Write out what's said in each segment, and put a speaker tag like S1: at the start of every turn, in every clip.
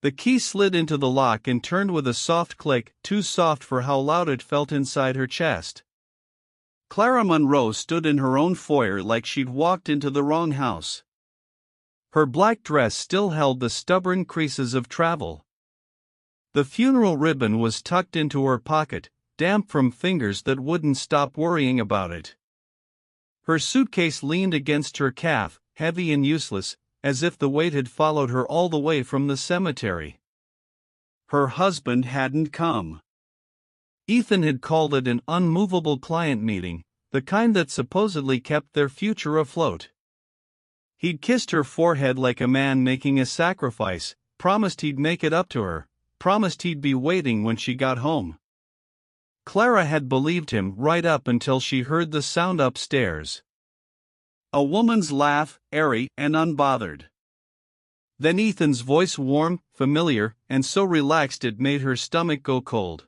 S1: The key slid into the lock and turned with a soft click, too soft for how loud it felt inside her chest. Clara Monroe stood in her own foyer like she'd walked into the wrong house. Her black dress still held the stubborn creases of travel. The funeral ribbon was tucked into her pocket, damp from fingers that wouldn't stop worrying about it. Her suitcase leaned against her calf, heavy and useless, as if the weight had followed her all the way from the cemetery. Her husband hadn't come. Ethan had called it an unmovable client meeting, the kind that supposedly kept their future afloat. He'd kissed her forehead like a man making a sacrifice, promised he'd make it up to her, promised he'd be waiting when she got home. Clara had believed him right up until she heard the sound upstairs. A woman's laugh, airy and unbothered. Then Ethan's voice, warm, familiar, and so relaxed it made her stomach go cold.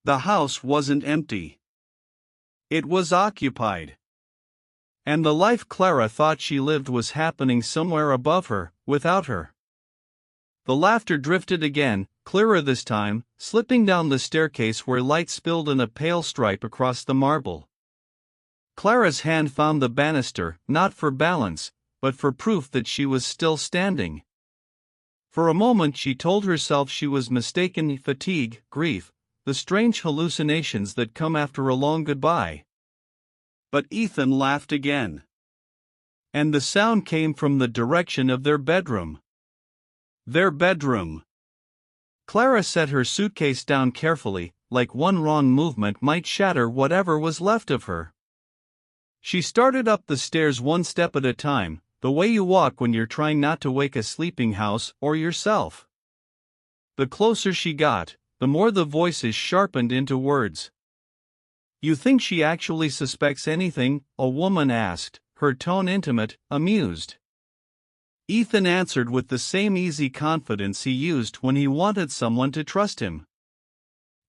S1: The house wasn't empty. It was occupied. And the life Clara thought she lived was happening somewhere above her, without her. The laughter drifted again, clearer this time, slipping down the staircase where light spilled in a pale stripe across the marble. Clara's hand found the banister, not for balance, but for proof that she was still standing. For a moment she told herself she was mistaken. Fatigue, grief, the strange hallucinations that come after a long goodbye. But Ethan laughed again. And the sound came from the direction of their bedroom. Their bedroom. Clara set her suitcase down carefully, like one wrong movement might shatter whatever was left of her. She started up the stairs one step at a time, the way you walk when you're trying not to wake a sleeping house or yourself. The closer she got, the more the voices sharpened into words. "You think she actually suspects anything?" a woman asked, her tone intimate, amused. Ethan answered with the same easy confidence he used when he wanted someone to trust him.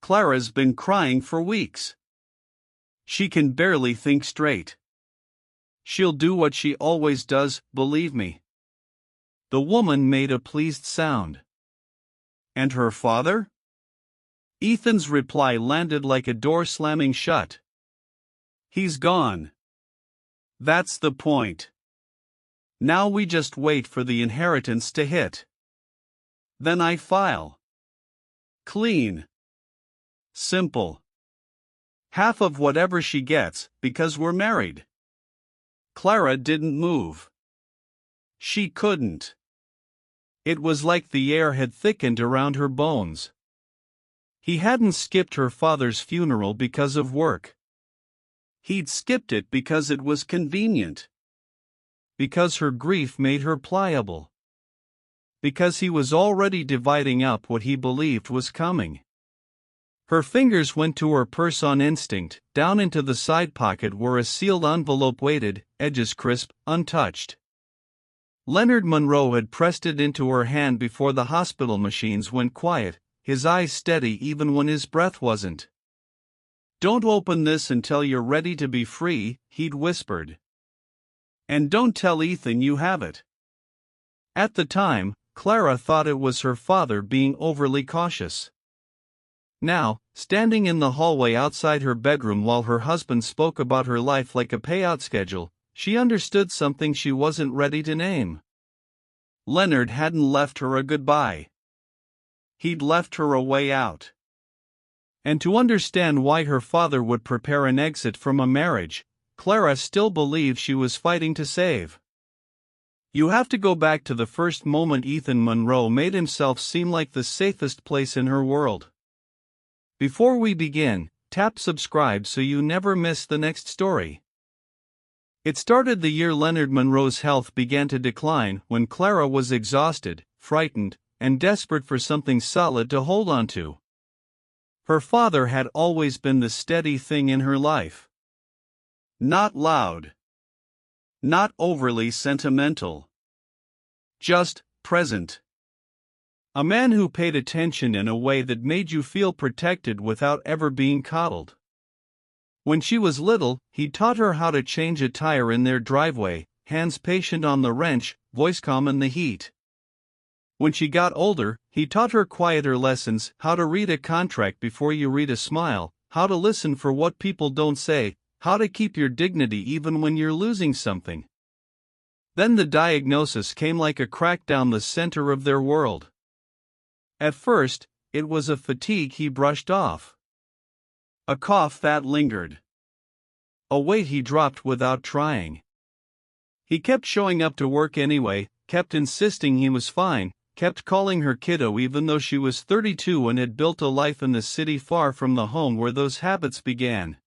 S1: "Clara's been crying for weeks. She can barely think straight. She'll do what she always does, believe me." The woman made a pleased sound. "And her father?" Ethan's reply landed like a door slamming shut. "He's gone. That's the point. Now we just wait for the inheritance to hit. Then I file. Clean. Simple. Half of whatever she gets, because we're married." Clara didn't move. She couldn't. It was like the air had thickened around her bones. He hadn't skipped her father's funeral because of work. He'd skipped it because it was convenient. Because her grief made her pliable. Because he was already dividing up what he believed was coming. Her fingers went to her purse on instinct, down into the side pocket where a sealed envelope waited, edges crisp, untouched. Leonard Monroe had pressed it into her hand before the hospital machines went quiet, his eyes steady even when his breath wasn't. "Don't open this until you're ready to be free," he'd whispered. "And don't tell Ethan you have it." At the time, Clara thought it was her father being overly cautious. Now, standing in the hallway outside her bedroom while her husband spoke about her life like a payout schedule, she understood something she wasn't ready to name. Leonard hadn't left her a goodbye. He'd left her a way out. And to understand why her father would prepare an exit from a marriage, Clara still believed she was fighting to save. You have to go back to the first moment Ethan Monroe made himself seem like the safest place in her world. Before we begin, tap subscribe so you never miss the next story. It started the year Leonard Monroe's health began to decline, when Clara was exhausted, frightened, and desperate for something solid to hold on to. Her father had always been the steady thing in her life. Not loud. Not overly sentimental. Just present. A man who paid attention in a way that made you feel protected without ever being coddled. When she was little, he taught her how to change a tire in their driveway, hands patient on the wrench, voice calm in the heat. When she got older, he taught her quieter lessons: how to read a contract before you read a smile, how to listen for what people don't say, how to keep your dignity even when you're losing something. Then the diagnosis came like a crack down the center of their world. At first, it was a fatigue he brushed off, a cough that lingered, a weight he dropped without trying. He kept showing up to work anyway, kept insisting he was fine, kept calling her kiddo even though she was 32 and had built a life in the city far from the home where those habits began.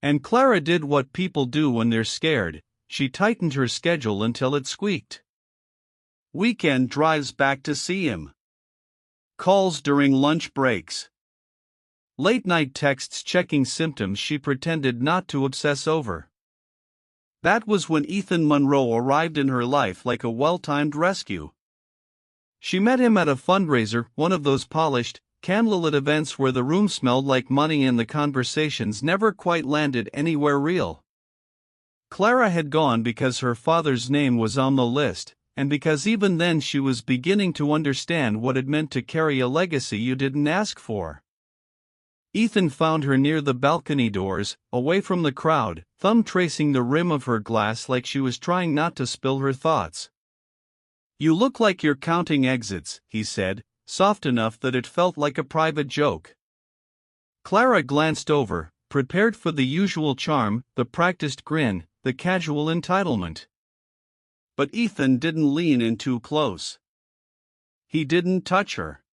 S1: And Clara did what people do when they're scared: she tightened her schedule until it squeaked. Weekend drives back to see him. Calls during lunch breaks. Late-night texts checking symptoms she pretended not to obsess over. That was when Ethan Monroe arrived in her life like a well-timed rescue. She met him at a fundraiser, one of those polished, candlelit events where the room smelled like money and the conversations never quite landed anywhere real. Clara had gone because her father's name was on the list, and because even then she was beginning to understand what it meant to carry a legacy you didn't ask for. Ethan found her near the balcony doors, away from the crowd, thumb tracing the rim of her glass like she was trying not to spill her thoughts. "You look like you're counting exits," he said, soft enough that it felt like a private joke. Clara glanced over, prepared for the usual charm, the practiced grin, the casual entitlement. But Ethan didn't lean in too close. He didn't touch her.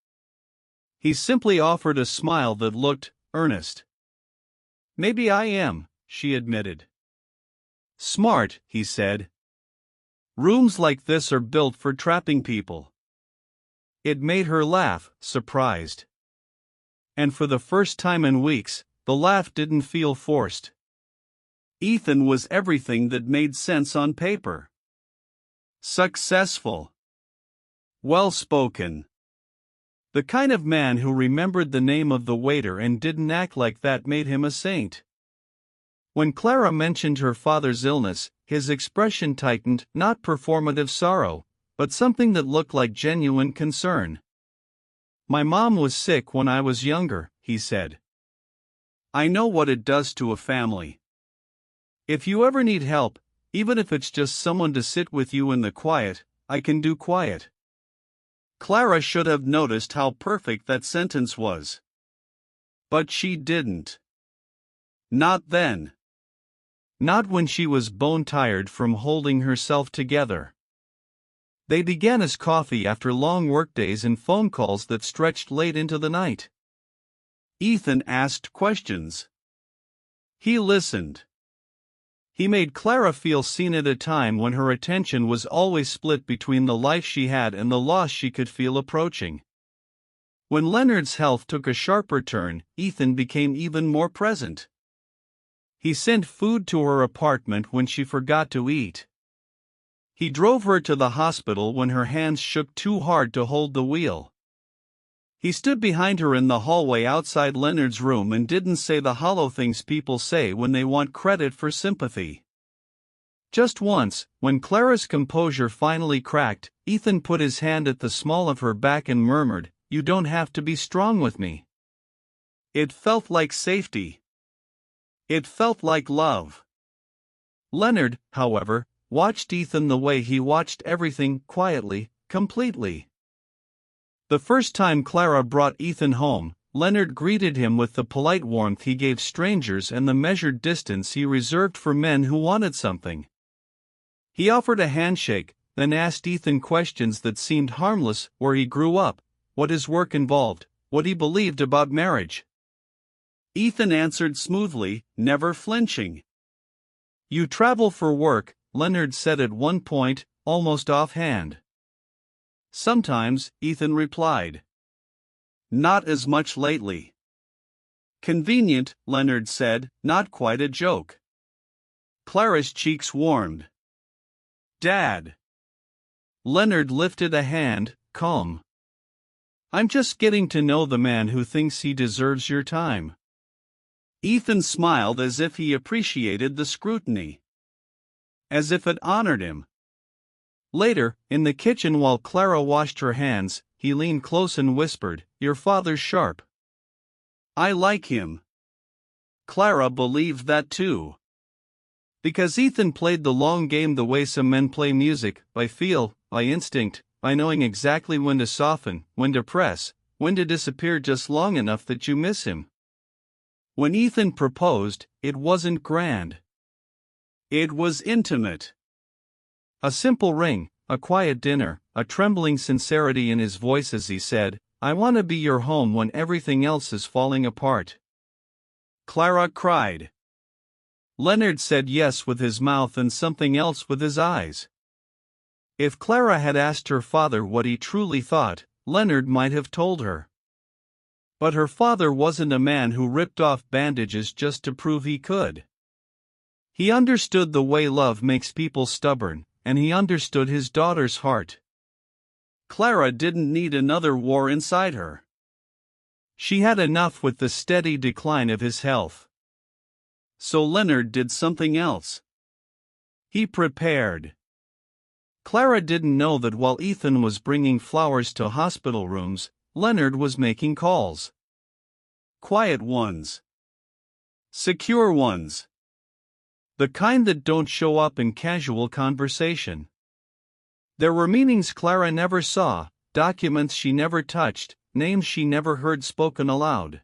S1: He simply offered a smile that looked earnest. "Maybe I am," she admitted. "Smart," he said. "Rooms like this are built for trapping people." It made her laugh, surprised. And for the first time in weeks, the laugh didn't feel forced. Ethan was everything that made sense on paper. Successful. Well-spoken. The kind of man who remembered the name of the waiter and didn't act like that made him a saint. When Clara mentioned her father's illness, his expression tightened, not performative sorrow, but something that looked like genuine concern. "My mom was sick when I was younger," he said. "I know what it does to a family. If you ever need help, even if it's just someone to sit with you in the quiet, I can do quiet." Clara should have noticed how perfect that sentence was. But she didn't. Not then. Not when she was bone-tired from holding herself together. They began as coffee after long workdays and phone calls that stretched late into the night. Ethan asked questions. He listened. He made Clara feel seen at a time when her attention was always split between the life she had and the loss she could feel approaching. When Leonard's health took a sharper turn, Ethan became even more present. He sent food to her apartment when she forgot to eat. He drove her to the hospital when her hands shook too hard to hold the wheel. He stood behind her in the hallway outside Leonard's room and didn't say the hollow things people say when they want credit for sympathy. Just once, when Clara's composure finally cracked, Ethan put his hand at the small of her back and murmured, "You don't have to be strong with me." It felt like safety. It felt like love. Leonard, however, watched Ethan the way he watched everything, quietly, completely. The first time Clara brought Ethan home, Leonard greeted him with the polite warmth he gave strangers and the measured distance he reserved for men who wanted something. He offered a handshake, then asked Ethan questions that seemed harmless: where he grew up, what his work involved, what he believed about marriage. Ethan answered smoothly, never flinching. "You travel for work," Leonard said at one point, almost offhand. "Sometimes," Ethan replied. "Not as much lately." "Convenient," Leonard said, not quite a joke. Clara's cheeks warmed. "Dad." Leonard lifted a hand, calm. "I'm just getting to know the man who thinks he deserves your time." Ethan smiled as if he appreciated the scrutiny. As if it honored him. Later, in the kitchen while Clara washed her hands, he leaned close and whispered, "Your father's sharp. I like him." Clara believed that too. Because Ethan played the long game the way some men play music, by feel, by instinct, by knowing exactly when to soften, when to press, when to disappear just long enough that you miss him. When Ethan proposed, it wasn't grand. It was intimate. A simple ring, a quiet dinner, a trembling sincerity in his voice as he said, "I want to be your home when everything else is falling apart." Clara cried. Leonard said yes with his mouth and something else with his eyes. If Clara had asked her father what he truly thought, Leonard might have told her. But her father wasn't a man who ripped off bandages just to prove he could. He understood the way love makes people stubborn, and he understood his daughter's heart. Clara didn't need another war inside her. She had enough with the steady decline of his health. So Leonard did something else. He prepared. Clara didn't know that while Ethan was bringing flowers to hospital rooms, Leonard was making calls. Quiet ones. Secure ones. The kind that don't show up in casual conversation. There were meanings Clara never saw, documents she never touched, names she never heard spoken aloud.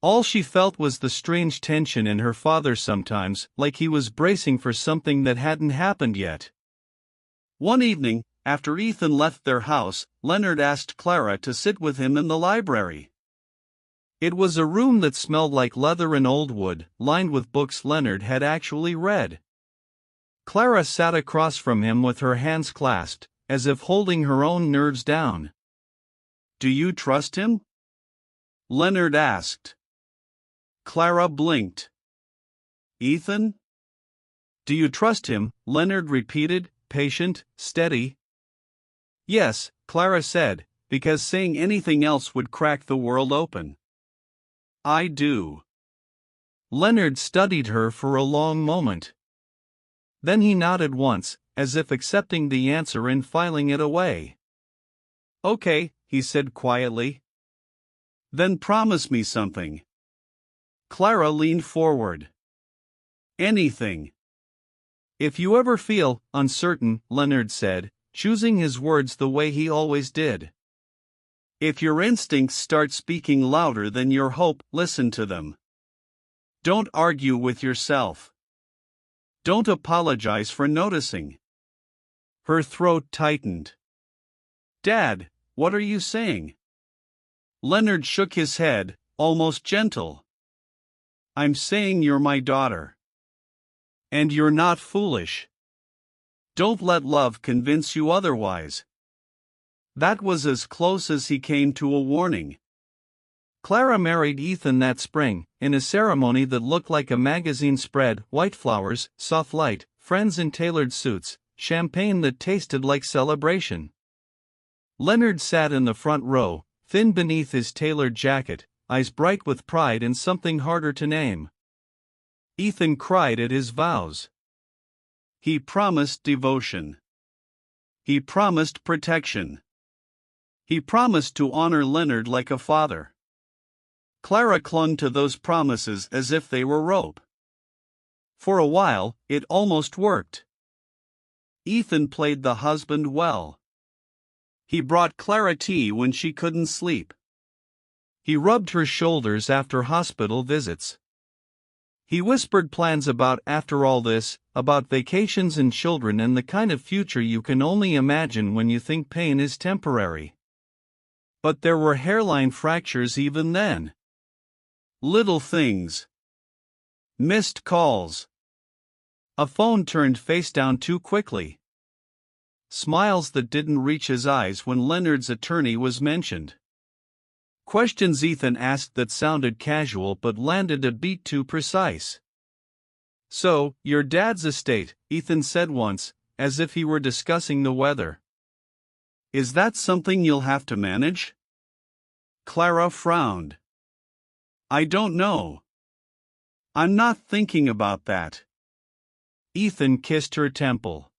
S1: All she felt was the strange tension in her father sometimes, like he was bracing for something that hadn't happened yet. One evening, after Ethan left their house, Leonard asked Clara to sit with him in the library. It was a room that smelled like leather and old wood, lined with books Leonard had actually read. Clara sat across from him with her hands clasped, as if holding her own nerves down. "Do you trust him?" Leonard asked. Clara blinked. "Ethan? Do you trust him?" Leonard repeated, patient, steady. "Yes," Clara said, "because saying anything else would crack the world open. I do." Leonard studied her for a long moment. Then he nodded once, as if accepting the answer and filing it away. "Okay," he said quietly. "Then promise me something." Clara leaned forward. "Anything." "If you ever feel uncertain," Leonard said, choosing his words the way he always did. "If your instincts start speaking louder than your hope, listen to them. Don't argue with yourself. Don't apologize for noticing." Her throat tightened. "Dad, what are you saying?" Leonard shook his head, almost gentle. "I'm saying you're my daughter. And you're not foolish. Don't let love convince you otherwise." That was as close as he came to a warning. Clara married Ethan that spring, in a ceremony that looked like a magazine spread, white flowers, soft light, friends in tailored suits, champagne that tasted like celebration. Leonard sat in the front row, thin beneath his tailored jacket, eyes bright with pride and something harder to name. Ethan cried at his vows. He promised devotion. He promised protection. He promised to honor Leonard like a father. Clara clung to those promises as if they were rope. For a while, it almost worked. Ethan played the husband well. He brought Clara tea when she couldn't sleep. He rubbed her shoulders after hospital visits. He whispered plans about after all this, about vacations and children and the kind of future you can only imagine when you think pain is temporary. But there were hairline fractures even then. Little things. Missed calls. A phone turned face down too quickly. Smiles that didn't reach his eyes when Leonard's attorney was mentioned. Questions Ethan asked that sounded casual but landed a beat too precise. "So, your dad's estate," Ethan said once, as if he were discussing the weather. "Is that something you'll have to manage?" Clara frowned. "I don't know. I'm not thinking about that." Ethan kissed her temple.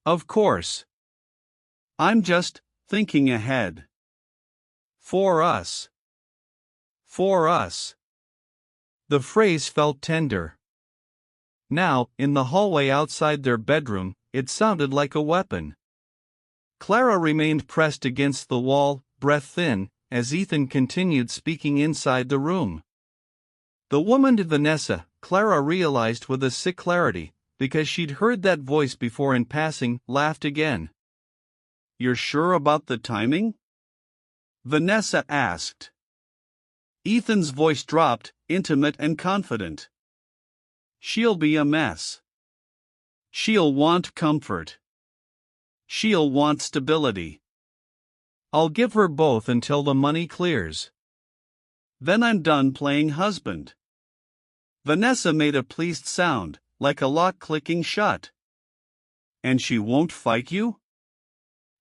S1: Of course. I'm just thinking ahead. For us. For us. The phrase felt tender. Now, in the hallway outside their bedroom, it sounded like a weapon. Clara remained pressed against the wall, breath thin, as Ethan continued speaking inside the room. The woman to Vanessa, Clara realized with a sick clarity, because she'd heard that voice before in passing, laughed again. You're sure about the timing? Vanessa asked. Ethan's voice dropped, intimate and confident. She'll be a mess. She'll want comfort. She'll want stability. I'll give her both until the money clears. Then I'm done playing husband. Vanessa made a pleased sound, like a lock clicking shut. And she won't fight you?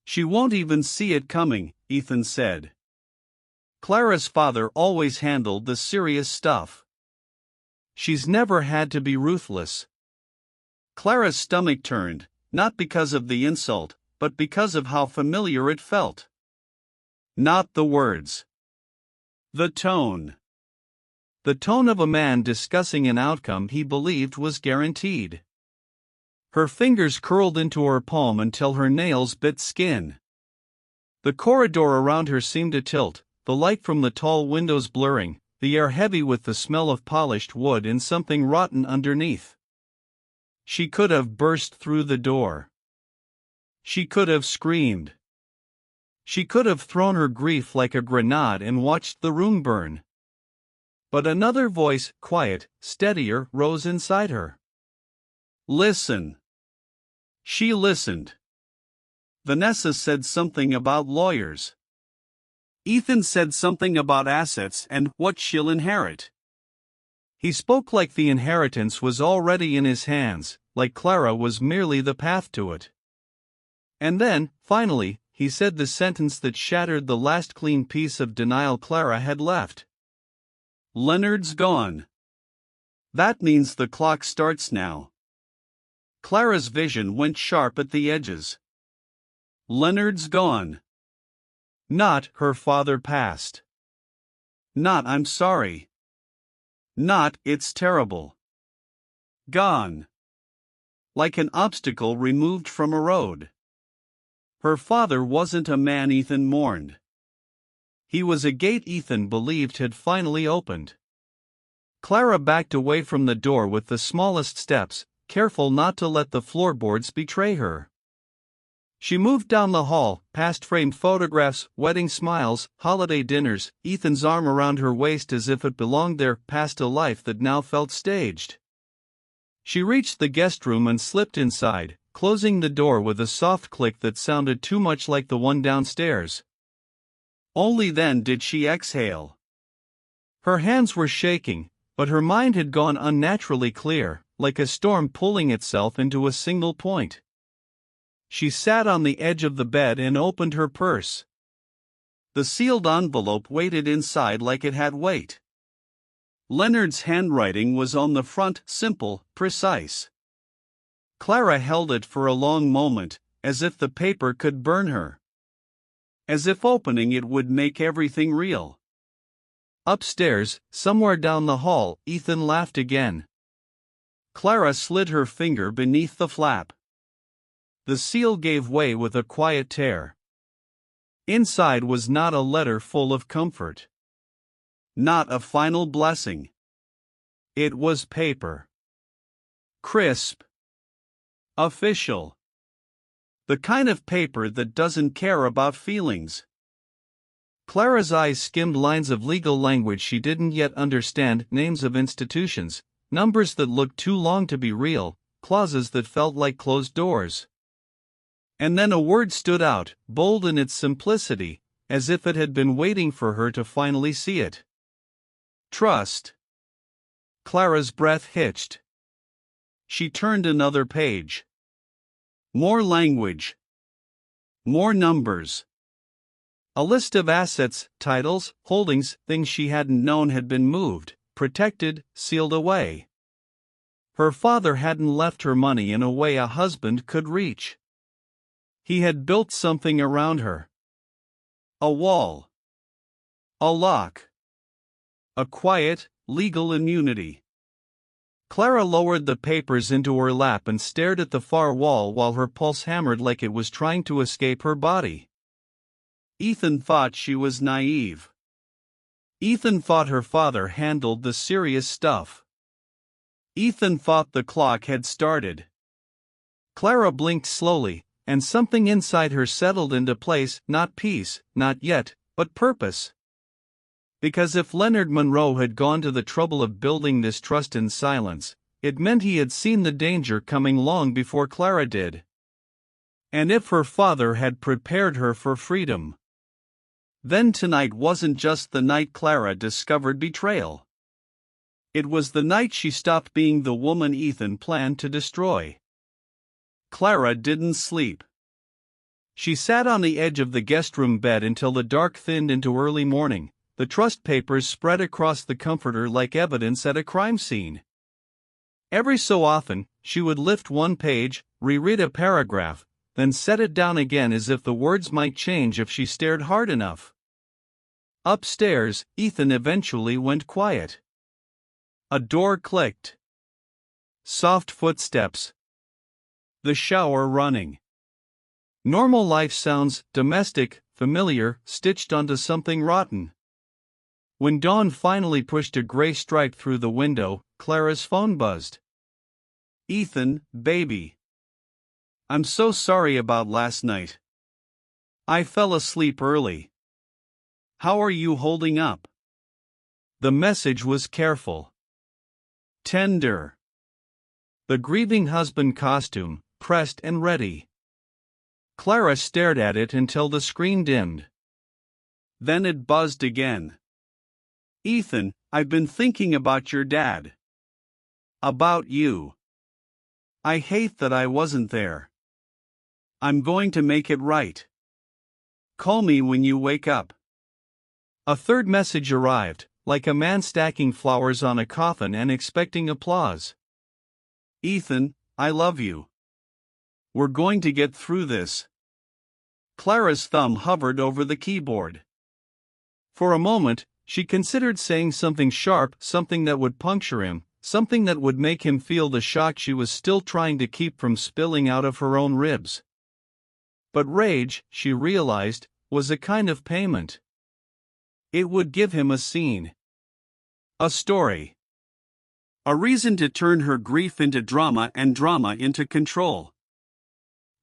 S1: She won't even see it coming, Ethan said. Clara's father always handled the serious stuff. She's never had to be ruthless. Clara's stomach turned, not because of the insult, but because of how familiar it felt. Not the words. The tone. The tone of a man discussing an outcome he believed was guaranteed. Her fingers curled into her palm until her nails bit skin. The corridor around her seemed to tilt, the light from the tall windows blurring, the air heavy with the smell of polished wood and something rotten underneath. She could have burst through the door. She could have screamed. She could have thrown her grief like a grenade and watched the room burn. But another voice, quiet, steadier, rose inside her. Listen. She listened. Vanessa said something about lawyers. Ethan said something about assets and what she'll inherit. He spoke like the inheritance was already in his hands, like Clara was merely the path to it. And then, finally, he said the sentence that shattered the last clean piece of denial Clara had left. Leonard's gone. That means the clock starts now. Clara's vision went sharp at the edges. Leonard's gone. Not her father passed. Not I'm sorry. Not it's terrible. Gone. Like an obstacle removed from a road. Her father wasn't a man Ethan mourned. He was a gate Ethan believed had finally opened. Clara backed away from the door with the smallest steps, careful not to let the floorboards betray her. She moved down the hall, past framed photographs, wedding smiles, holiday dinners, Ethan's arm around her waist as if it belonged there, past a life that now felt staged. She reached the guest room and slipped inside, closing the door with a soft click that sounded too much like the one downstairs. Only then did she exhale. Her hands were shaking, but her mind had gone unnaturally clear, like a storm pulling itself into a single point. She sat on the edge of the bed and opened her purse. The sealed envelope waited inside like it had weight. Leonard's handwriting was on the front, simple, precise. Clara held it for a long moment, as if the paper could burn her. As if opening it would make everything real. Upstairs, somewhere down the hall, Ethan laughed again. Clara slid her finger beneath the flap. The seal gave way with a quiet tear. Inside was not a letter full of comfort. Not a final blessing. It was paper. Crisp. Official. The kind of paper that doesn't care about feelings. Clara's eyes skimmed lines of legal language she didn't yet understand, names of institutions, numbers that looked too long to be real, clauses that felt like closed doors. And then a word stood out, bold in its simplicity, as if it had been waiting for her to finally see it. Trust. Clara's breath hitched. She turned another page. More language. More numbers. A list of assets, titles, holdings, things she hadn't known had been moved, protected, sealed away. Her father hadn't left her money in a way a husband could reach. He had built something around her. A wall. A lock. A quiet, legal immunity. Clara lowered the papers into her lap and stared at the far wall while her pulse hammered like it was trying to escape her body. Ethan thought she was naive. Ethan thought her father handled the serious stuff. Ethan thought the clock had started. Clara blinked slowly, and something inside her settled into place, not peace, not yet, but purpose. Because if Leonard Monroe had gone to the trouble of building this trust in silence, it meant he had seen the danger coming long before Clara did. And if her father had prepared her for freedom, then tonight wasn't just the night Clara discovered betrayal. It was the night she stopped being the woman Ethan planned to destroy. Clara didn't sleep. She sat on the edge of the guest room bed until the dark thinned into early morning, the trust papers spread across the comforter like evidence at a crime scene. Every so often, she would lift one page, reread a paragraph, then set it down again as if the words might change if she stared hard enough. Upstairs, Ethan eventually went quiet. A door clicked. Soft footsteps. The shower running. Normal life sounds, domestic, familiar, stitched onto something rotten. When dawn finally pushed a gray stripe through the window, Clara's phone buzzed. Ethan, baby. I'm so sorry about last night. I fell asleep early. How are you holding up? The message was careful. Tender. The grieving husband costume, pressed and ready. Clara stared at it until the screen dimmed. Then it buzzed again. Ethan, I've been thinking about your dad. About you. I hate that I wasn't there. I'm going to make it right. Call me when you wake up. A third message arrived, like a man stacking flowers on a coffin and expecting applause. Ethan, I love you. We're going to get through this. Clara's thumb hovered over the keyboard. For a moment, she considered saying something sharp, something that would puncture him, something that would make him feel the shock she was still trying to keep from spilling out of her own ribs. But rage, she realized, was a kind of payment. It would give him a scene. A story. A reason to turn her grief into drama and drama into control.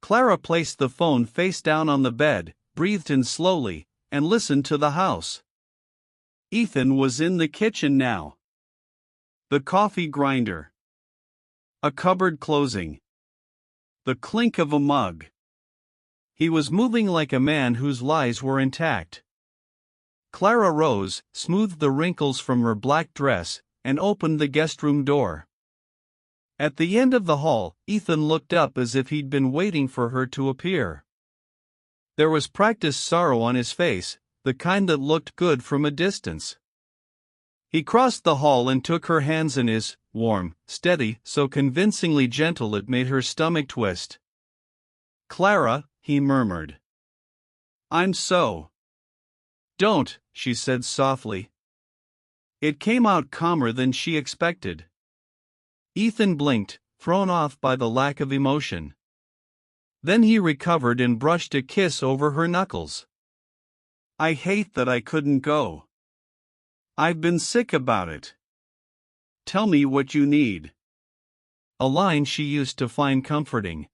S1: Clara placed the phone face down on the bed, breathed in slowly, and listened to the house. Ethan was in the kitchen now. The coffee grinder. A cupboard closing. The clink of a mug. He was moving like a man whose lies were intact. Clara rose, smoothed the wrinkles from her black dress, and opened the guest room door. At the end of the hall, Ethan looked up as if he'd been waiting for her to appear. There was practiced sorrow on his face, the kind that looked good from a distance. He crossed the hall and took her hands in his, warm, steady, so convincingly gentle it made her stomach twist. Clara, he murmured. I'm so. Don't, she said softly. It came out calmer than she expected. Ethan blinked, thrown off by the lack of emotion. Then he recovered and brushed a kiss over her knuckles. I hate that I couldn't go. I've been sick about it. Tell me what you need. A line she used to find comforting.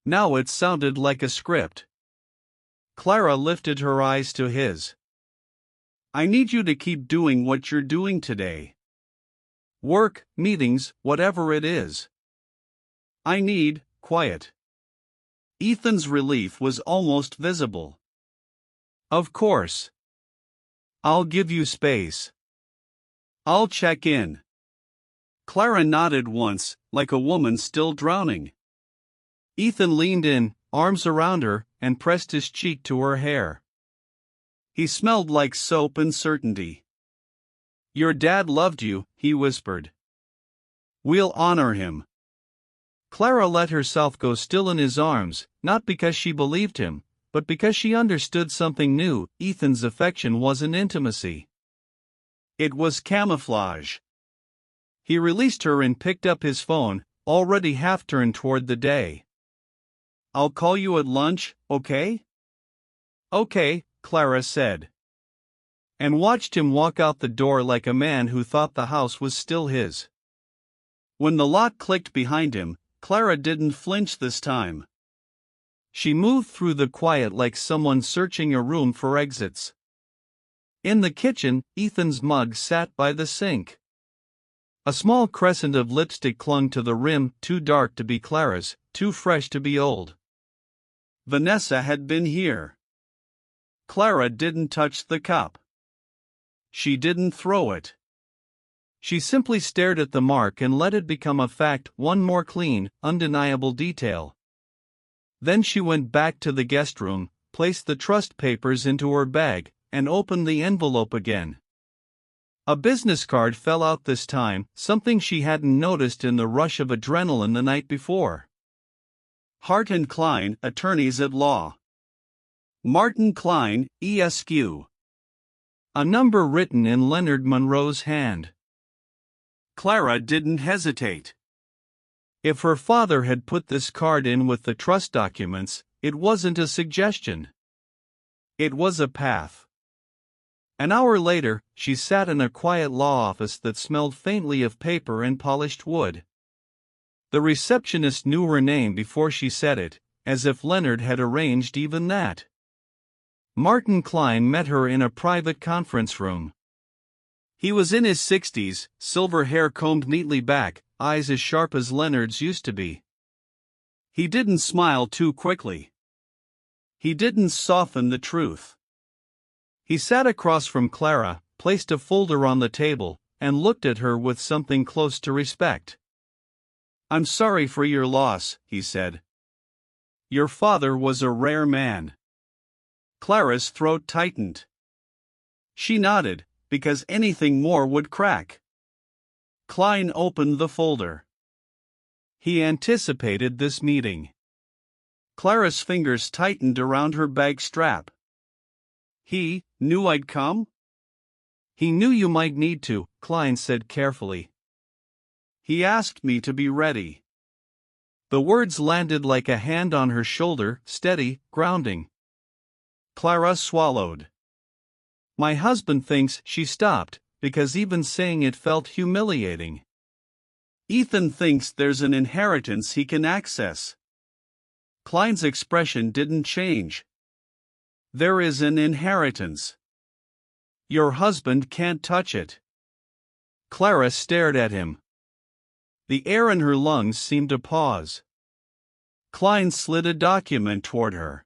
S1: Now it sounded like a script. Clara lifted her eyes to his. I need you to keep doing what you're doing today. Work, meetings, whatever it is. I need quiet. Ethan's relief was almost visible. Of course. I'll give you space. I'll check in. Clara nodded once, like a woman still drowning. Ethan leaned in, arms around her, and pressed his cheek to her hair. He smelled like soap and certainty. Your dad loved you, he whispered. We'll honor him. Clara let herself go still in his arms, not because she believed him, but because she understood something new. Ethan's affection wasn't intimacy. It was camouflage. He released her and picked up his phone, already half-turned toward the day. "I'll call you at lunch, okay?" "Okay," Clara said. And watched him walk out the door like a man who thought the house was still his. When the lock clicked behind him, Clara didn't flinch this time. She moved through the quiet like someone searching a room for exits. In the kitchen, Ethan's mug sat by the sink. A small crescent of lipstick clung to the rim, too dark to be Clara's, too fresh to be old. Vanessa had been here. Clara didn't touch the cup. She didn't throw it. She simply stared at the mark and let it become a fact, one more clean, undeniable detail. Then she went back to the guest room, placed the trust papers into her bag, and opened the envelope again. A business card fell out this time, something she hadn't noticed in the rush of adrenaline the night before. Hart & Klein, attorneys at law. Martin Klein, Esq. A number written in Leonard Monroe's hand. Clara didn't hesitate. If her father had put this card in with the trust documents, it wasn't a suggestion. It was a path. An hour later, she sat in a quiet law office that smelled faintly of paper and polished wood. The receptionist knew her name before she said it, as if Leonard had arranged even that. Martin Klein met her in a private conference room. He was in his 60s, silver hair combed neatly back, eyes as sharp as Leonard's used to be. He didn't smile too quickly. He didn't soften the truth. He sat across from Clara, placed a folder on the table, and looked at her with something close to respect. "I'm sorry for your loss," he said. "Your father was a rare man." Clara's throat tightened. She nodded, because anything more would crack. Klein opened the folder. He anticipated this meeting. Clara's fingers tightened around her bag strap. "He knew I'd come?" "He knew you might need to," Klein said carefully. "He asked me to be ready." The words landed like a hand on her shoulder, steady, grounding. Clara swallowed. "My husband thinks," she stopped, because even saying it felt humiliating. "Ethan thinks there's an inheritance he can access." Klein's expression didn't change. "There is an inheritance. Your husband can't touch it." Clara stared at him. The air in her lungs seemed to pause. Klein slid a document toward her.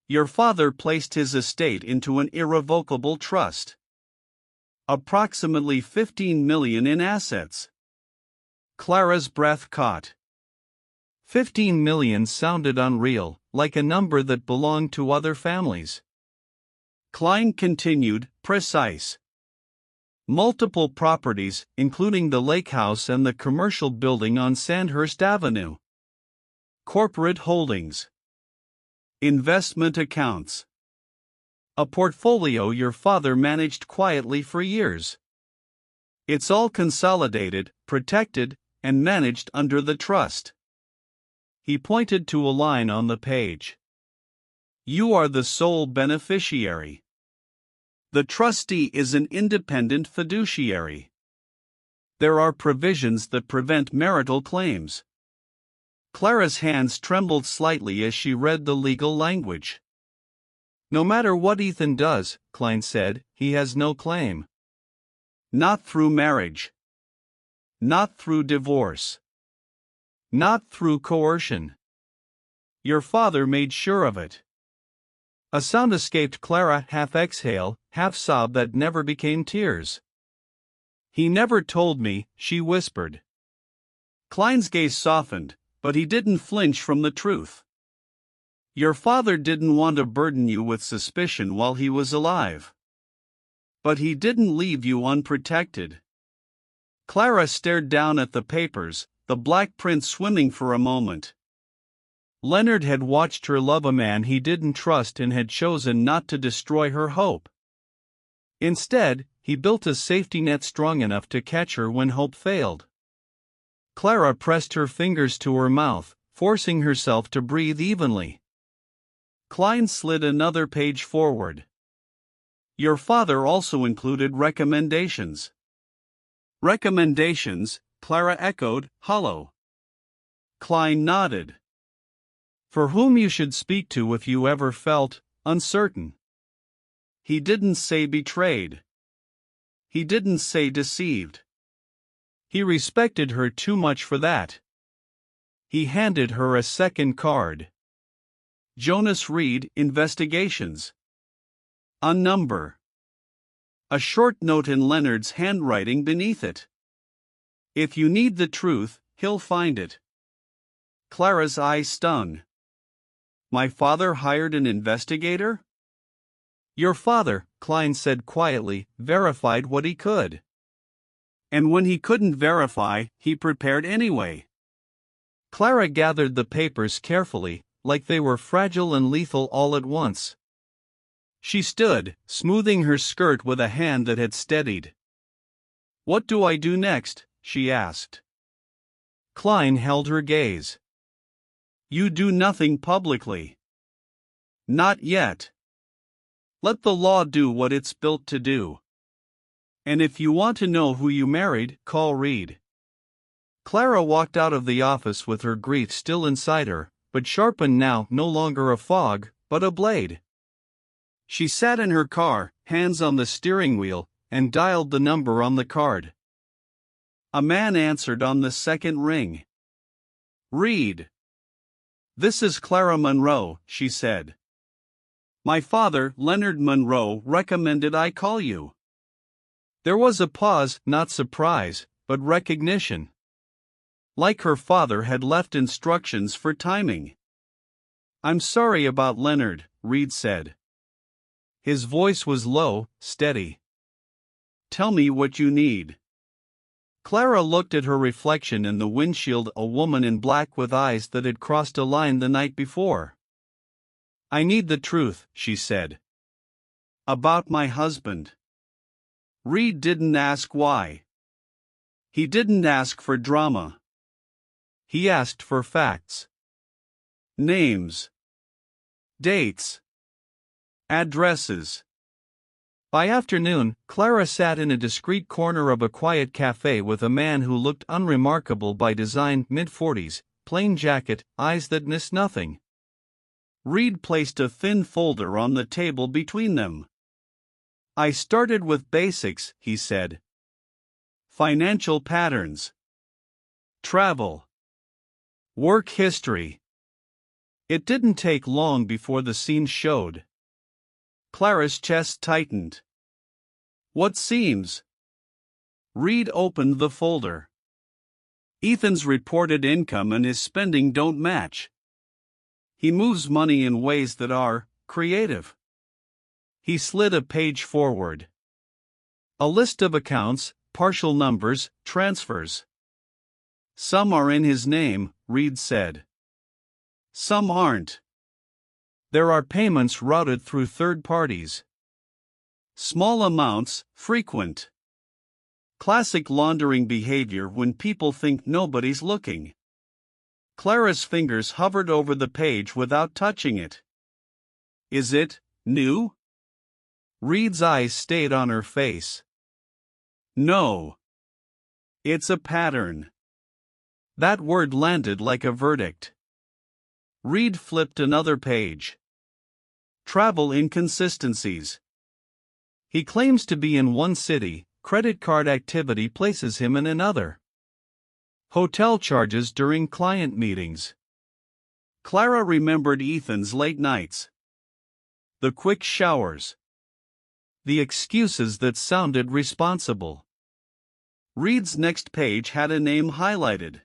S1: "Your father placed his estate into an irrevocable trust. Approximately $15 million in assets." Clara's breath caught. 15 million sounded unreal, like a number that belonged to other families. Klein continued, precise. "Multiple properties, including the lake house and the commercial building on Sandhurst Avenue. Corporate holdings. Investment accounts. A portfolio your father managed quietly for years. It's all consolidated, protected, and managed under the trust." He pointed to a line on the page. "You are the sole beneficiary. The trustee is an independent fiduciary. There are provisions that prevent marital claims." Clara's hands trembled slightly as she read the legal language. "No matter what Ethan does," Klein said, "he has no claim. Not through marriage. Not through divorce. Not through coercion. Your father made sure of it." A sound escaped Clara, half exhale, half sob that never became tears. "He never told me," she whispered. Klein's gaze softened, but he didn't flinch from the truth. "Your father didn't want to burden you with suspicion while he was alive. But he didn't leave you unprotected." Clara stared down at the papers, the Black Prince swimming for a moment. Leonard had watched her love a man he didn't trust and had chosen not to destroy her hope. Instead, he built a safety net strong enough to catch her when hope failed. Clara pressed her fingers to her mouth, forcing herself to breathe evenly. Klein slid another page forward. Your father also included recommendations. Recommendations, Clara echoed, hollow. Klein nodded. For whom you should speak to if you ever felt uncertain. He didn't say betrayed. He didn't say deceived. He respected her too much for that. He handed her a second card. Jonas Reed, Investigations. A number. A short note in Leonard's handwriting beneath it. If you need the truth, he'll find it. Clara's eyes stung. My father hired an investigator? Your father, Klein said quietly, verified what he could. And when he couldn't verify, he prepared anyway. Clara gathered the papers carefully, like they were fragile and lethal all at once. She stood, smoothing her skirt with a hand that had steadied. What do I do next? She asked. Klein held her gaze. You do nothing publicly. Not yet. Let the law do what it's built to do. And if you want to know who you married, call Reed. Clara walked out of the office with her grief still inside her, but sharpened now, no longer a fog, but a blade. She sat in her car, hands on the steering wheel, and dialed the number on the card. A man answered on the second ring. Reed. This is Clara Monroe, she said. My father, Leonard Monroe, recommended I call you. There was a pause, not surprise, but recognition. Like her father had left instructions for timing. I'm sorry about Leonard, Reed said. His voice was low, steady. Tell me what you need. Clara looked at her reflection in the windshield, a woman in black with eyes that had crossed a line the night before. I need the truth, she said. About my husband. Reed didn't ask why. He didn't ask for drama. He asked for facts. Names. Dates. Addresses. By afternoon, Clara sat in a discreet corner of a quiet cafe with a man who looked unremarkable by design, mid-40s, plain jacket, eyes that missed nothing. Reed placed a thin folder on the table between them. I started with basics, he said. Financial patterns. Travel. Work history. It didn't take long before the scene showed. Clara's chest tightened. What seems? Reed opened the folder. Ethan's reported income and his spending don't match. He moves money in ways that are creative. He slid a page forward. A list of accounts, partial numbers, transfers. Some are in his name, Reed said. Some aren't. There are payments routed through third parties. Small amounts, frequent. Classic laundering behavior when people think nobody's looking. Clara's fingers hovered over the page without touching it. Is it new? Reed's eyes stayed on her face. No. It's a pattern. That word landed like a verdict. Reed flipped another page. Travel inconsistencies. He claims to be in one city, credit card activity places him in another. Hotel charges during client meetings. Clara remembered Ethan's late nights. The quick showers. The excuses that sounded responsible. Reed's next page had a name highlighted.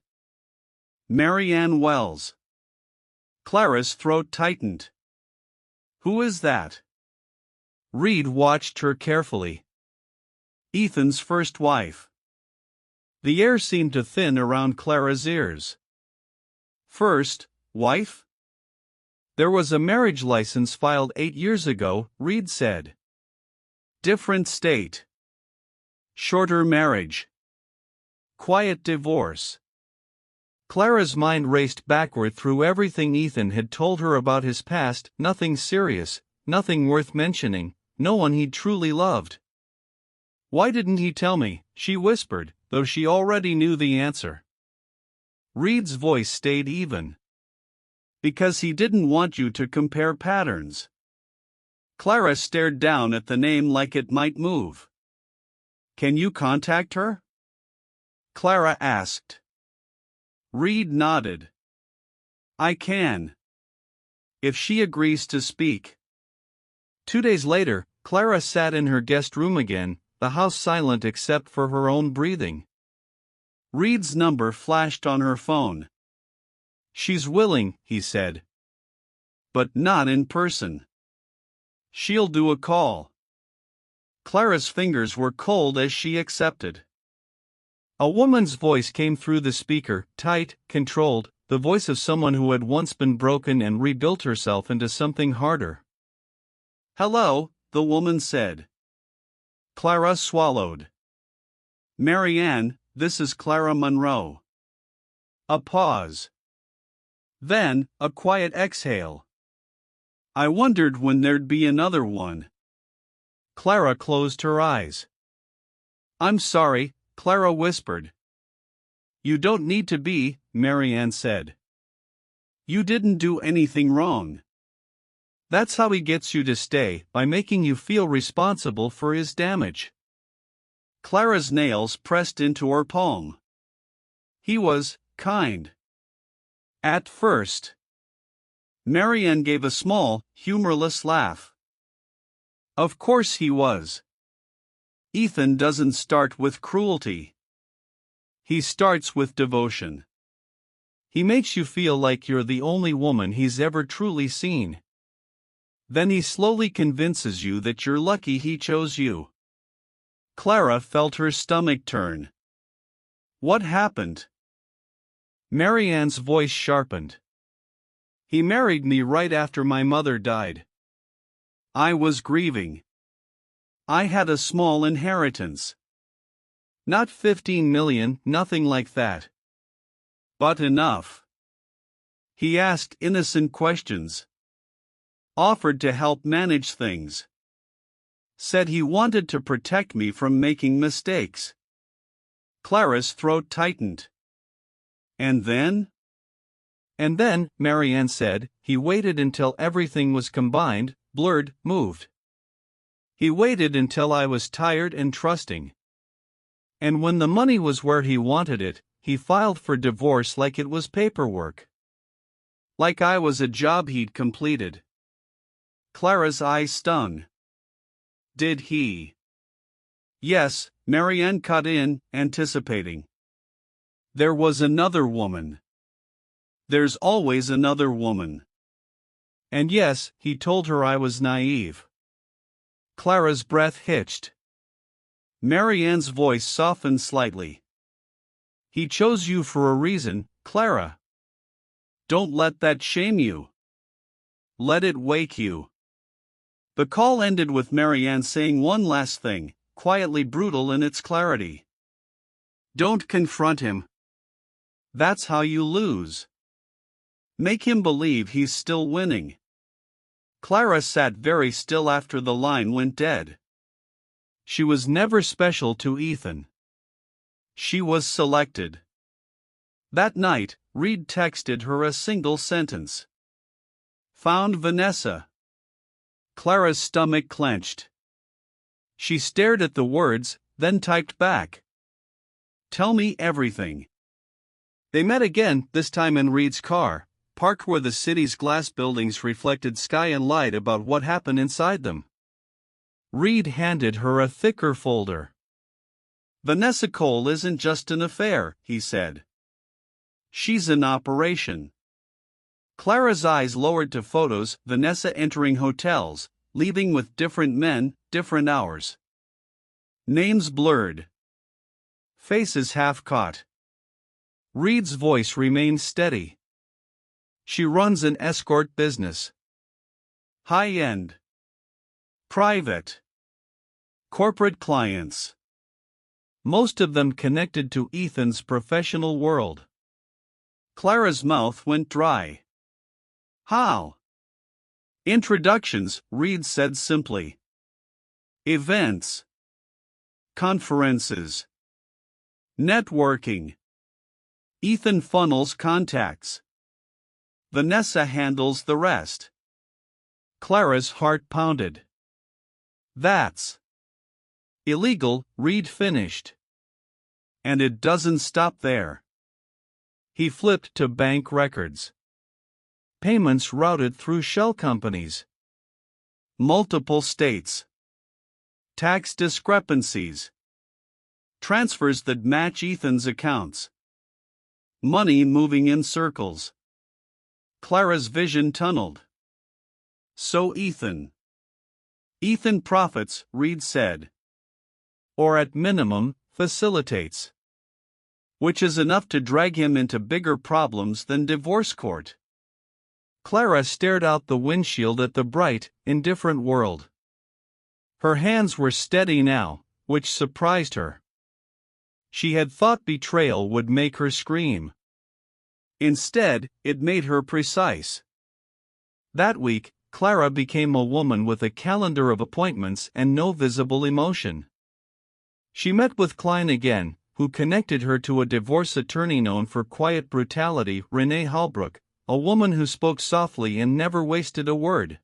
S1: Marianne Wells. Clara's throat tightened. Who is that? Reed watched her carefully. Ethan's first wife. The air seemed to thin around Clara's ears. First, wife? There was a marriage license filed 8 years ago, Reed said. Different state. Shorter marriage. Quiet divorce. Clara's mind raced backward through everything Ethan had told her about his past, nothing serious, nothing worth mentioning, no one he'd truly loved. Why didn't he tell me, she whispered, though she already knew the answer. Reed's voice stayed even. Because he didn't want you to compare patterns. Clara stared down at the name like it might move. Can you contact her? Clara asked. Reed nodded. I can. If she agrees to speak. 2 days later, Clara sat in her guest room again, the house silent except for her own breathing. Reed's number flashed on her phone. She's willing, he said. But not in person. She'll do a call. Clara's fingers were cold as she accepted. A woman's voice came through the speaker, tight, controlled, the voice of someone who had once been broken and rebuilt herself into something harder. Hello, the woman said. Clara swallowed. Marianne, this is Clara Monroe. A pause. Then, a quiet exhale. I wondered when there'd be another one. Clara closed her eyes. I'm sorry, Clara whispered. You don't need to be, Marianne said. You didn't do anything wrong. That's how he gets you to stay, by making you feel responsible for his damage. Clara's nails pressed into her palm. He was kind. At first. Marianne gave a small, humorless laugh. Of course he was. Ethan doesn't start with cruelty. He starts with devotion. He makes you feel like you're the only woman he's ever truly seen. Then he slowly convinces you that you're lucky he chose you. Clara felt her stomach turn. What happened? Marianne's voice sharpened. He married me right after my mother died. I was grieving. I had a small inheritance. Not 15 million, nothing like that. But enough. He asked innocent questions. Offered to help manage things. Said he wanted to protect me from making mistakes. Clara's throat tightened. And then? And then, Marianne said, he waited until everything was combined, blurred, moved. He waited until I was tired and trusting. And when the money was where he wanted it, he filed for divorce like it was paperwork. Like I was a job he'd completed. Clara's eyes stung. Did he? Yes, Marianne cut in, anticipating. There was another woman. There's always another woman. And yes, he told her I was naive. Clara's breath hitched. Marianne's voice softened slightly. He chose you for a reason, Clara. Don't let that shame you. Let it wake you. The call ended with Marianne saying one last thing, quietly brutal in its clarity. Don't confront him. That's how you lose. Make him believe he's still winning. Clara sat very still after the line went dead. She was never special to Ethan. She was selected. That night, Reed texted her a single sentence. Found Vanessa. Clara's stomach clenched. She stared at the words, then typed back. Tell me everything. They met again, this time in Reed's car, parked where the city's glass buildings reflected sky and light about what happened inside them. Reed handed her a thicker folder. Vanessa Cole isn't just an affair, he said. She's an operation. Clara's eyes lowered to photos, Vanessa entering hotels, leaving with different men, different hours. Names blurred. faces half caught. Reed's voice remained steady. She runs an escort business. High-end. Private. Corporate clients. Most of them connected to Ethan's professional world. Clara's mouth went dry. How? Introductions, Reed said simply. Events. Conferences. Networking. Ethan funnels contacts. Vanessa handles the rest. Clara's heart pounded. That's illegal, Reed finished. And it doesn't stop there. He flipped to bank records. Payments routed through shell companies. Multiple states. Tax discrepancies. Transfers that match Ethan's accounts. Money moving in circles. Clara's vision tunneled. So Ethan profits, Reed said. Or at minimum, facilitates. Which is enough to drag him into bigger problems than divorce court. Clara stared out the windshield at the bright, indifferent world. Her hands were steady now, which surprised her. She had thought betrayal would make her scream. Instead, it made her precise. That week, Clara became a woman with a calendar of appointments and no visible emotion. She met with Klein again, who connected her to a divorce attorney known for quiet brutality, Renee Halbrook, a woman who spoke softly and never wasted a word.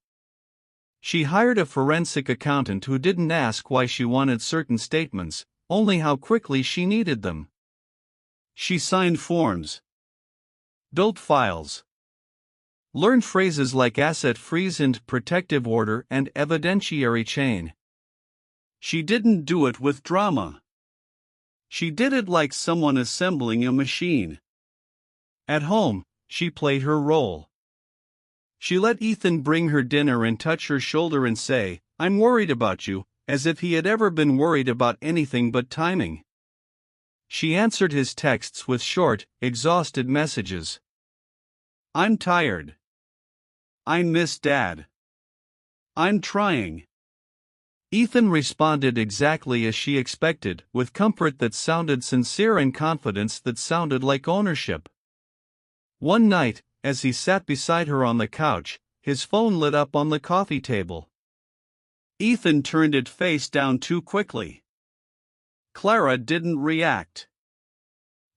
S1: She hired a forensic accountant who didn't ask why she wanted certain statements, only how quickly she needed them. She signed forms. Built files. Learned phrases like asset freeze and protective order and evidentiary chain. She didn't do it with drama. She did it like someone assembling a machine. At home, she played her role. She let Ethan bring her dinner and touch her shoulder and say, "I'm worried about you," as if he had ever been worried about anything but timing. She answered his texts with short, exhausted messages. "I'm tired. I miss Dad. I'm trying." Ethan responded exactly as she expected, with comfort that sounded sincere and confidence that sounded like ownership. One night, as he sat beside her on the couch, his phone lit up on the coffee table. Ethan turned it face down too quickly. Clara didn't react.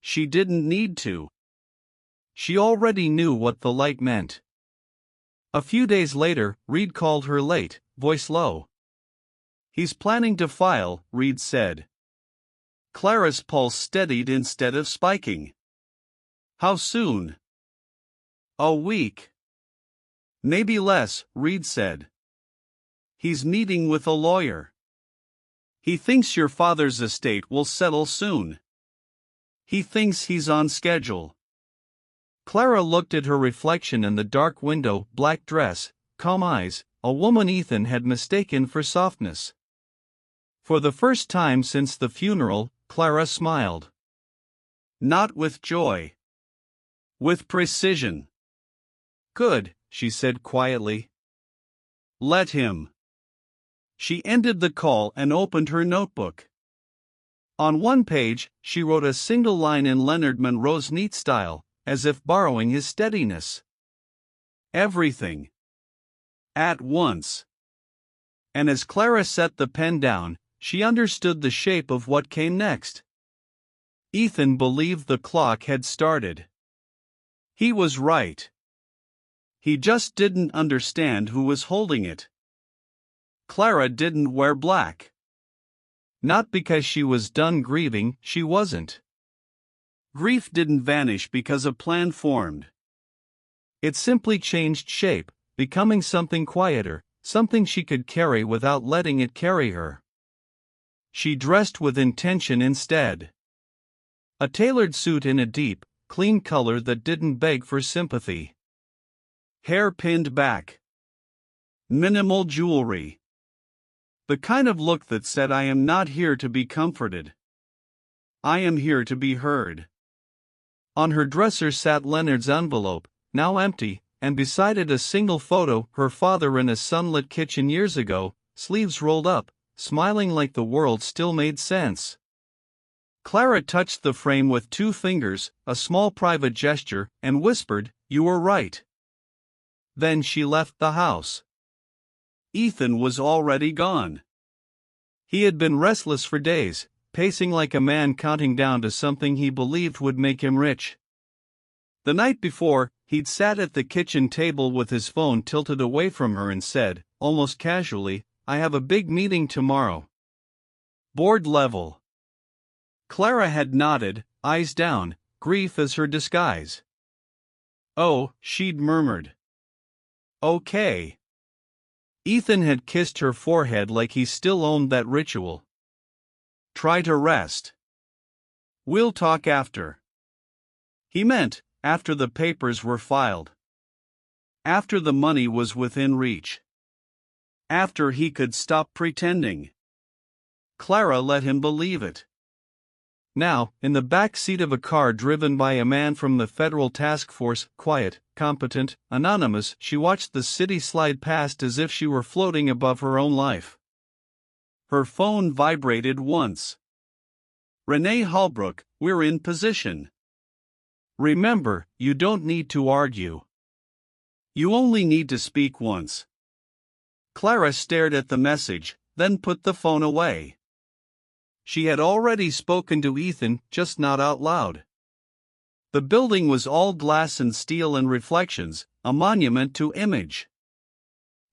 S1: She didn't need to. She already knew what the light meant. A few days later, Reed called her late, voice low. "He's planning to file," Reed said. Clara's pulse steadied instead of spiking. "How soon?" "A week. Maybe less," Reed said. "He's meeting with a lawyer. He thinks your father's estate will settle soon. He thinks he's on schedule." Clara looked at her reflection in the dark window, black dress, calm eyes, a woman Ethan had mistaken for softness. For the first time since the funeral, Clara smiled. Not with joy. With precision. "Good," she said quietly. "Let him." She ended the call and opened her notebook. On one page, she wrote a single line in Leonard Monroe's neat style, as if borrowing his steadiness. "Everything. At once." And as Clara set the pen down, she understood the shape of what came next. Ethan believed the clock had started. He was right. He just didn't understand who was holding it. Clara didn't wear black. Not because she was done grieving, she wasn't. Grief didn't vanish because a plan formed. It simply changed shape, becoming something quieter, something she could carry without letting it carry her. She dressed with intention instead. A tailored suit in a deep, clean color that didn't beg for sympathy. Hair pinned back. Minimal jewelry. The kind of look that said, "I am not here to be comforted." I am here to be heard. On her dresser sat Leonard's envelope, now empty, and beside it a single photo, her father in a sunlit kitchen years ago, sleeves rolled up, smiling like the world still made sense. Clara touched the frame with 2 fingers, a small private gesture, and whispered, "You were right." Then she left the house. Ethan was already gone. He had been restless for days, pacing like a man counting down to something he believed would make him rich. The night before, he'd sat at the kitchen table with his phone tilted away from her and said, almost casually, "I have a big meeting tomorrow." Board level. Clara had nodded, eyes down, grief as her disguise. "Oh," she'd murmured. "Okay." Ethan had kissed her forehead like he still owned that ritual. "Try to rest. We'll talk after." He meant, after the papers were filed. After the money was within reach. After he could stop pretending. Clara let him believe it. Now, in the back seat of a car driven by a man from the federal task force, quiet, competent, anonymous, she watched the city slide past as if she were floating above her own life. Her phone vibrated once. "Renee Holbrook, we're in position. Remember, you don't need to argue. You only need to speak once." Clara stared at the message, then put the phone away. She had already spoken to Ethan, just not out loud. The building was all glass and steel and reflections, a monument to image.